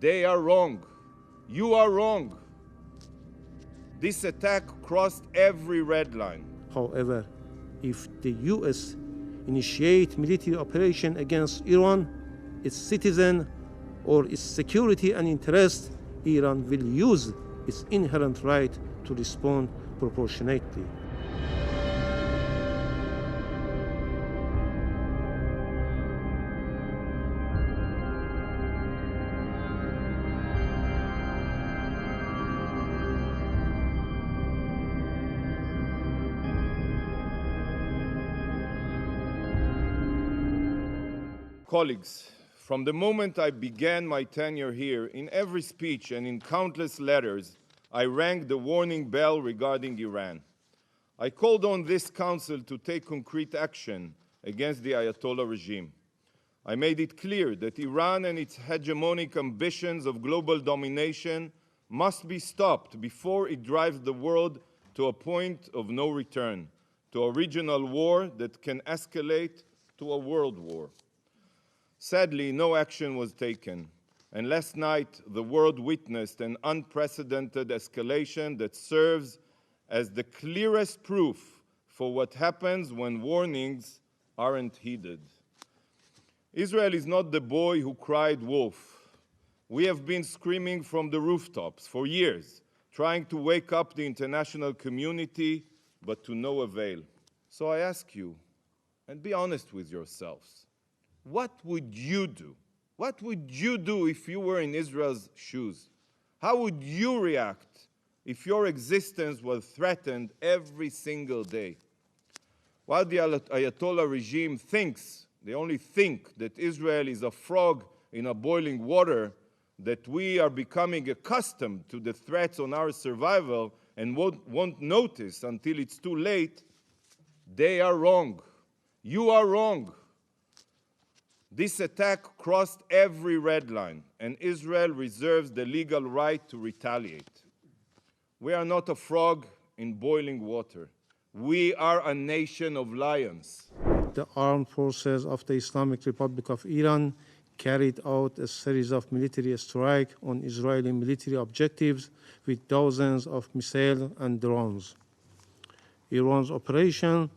They are wrong. You are wrong. This attack crossed every red line. However, if the U.S. initiate military operation against Iran, its citizen, or its security and interest, Iran will use its inherent right to respond proportionately. Colleagues, from the moment I began my tenure here, in every speech and in countless letters, I rang the warning bell regarding Iran. I called on this Council to take concrete action against the Ayatollah regime. I made it clear that Iran and its hegemonic ambitions of global domination must be stopped before it drives the world to a point of no return, to a regional war that can escalate to a world war. Sadly, no action was taken, and last night the world witnessed an unprecedented escalation that serves as the clearest proof for what happens when warnings aren't heeded. Israel is not the boy who cried wolf. We have been screaming from the rooftops for years, trying to wake up the international community, but to no avail. So I ask you, and be honest with yourselves, what would you do? What would you do if you were in Israel's shoes? How would you react if your existence was threatened every single day? While the Ayatollah regime thinks, they only think, that Israel is a frog in a boiling water, that we are becoming accustomed to the threats on our survival and won't notice until it's too late, they are wrong. You are wrong. This attack crossed every red line, and Israel reserves the legal right to retaliate. We are not a frog in boiling water. We are a nation of lions. The armed forces of the Islamic Republic of Iran carried out a series of military strikes on Israeli military objectives with dozens of missiles and drones. Iran's operation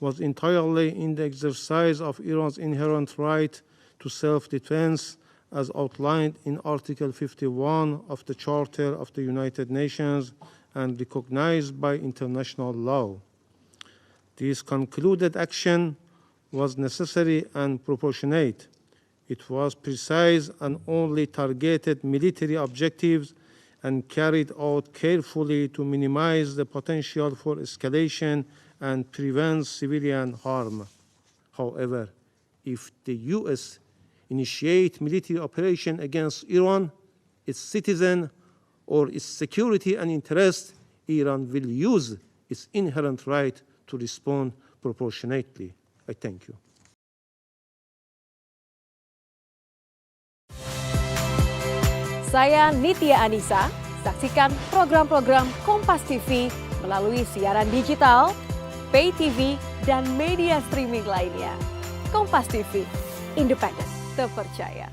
was entirely in the exercise of Iran's inherent right to self-defense as outlined in Article 51 of the Charter of the United Nations and recognized by international law. This concluded action was necessary and proportionate. It was precise and only targeted military objectives and carried out carefully to minimize the potential for escalation and prevent civilian harm. However, if the U.S. initiate military operation against Iran, its citizen, or its security and interest, Iran will use its inherent right to respond proportionately. I thank you. Saya Nitya Anissa, saksikan program-program Kompas TV melalui siaran digital, pay TV, dan media streaming lainnya. Kompas TV, independen, terpercaya.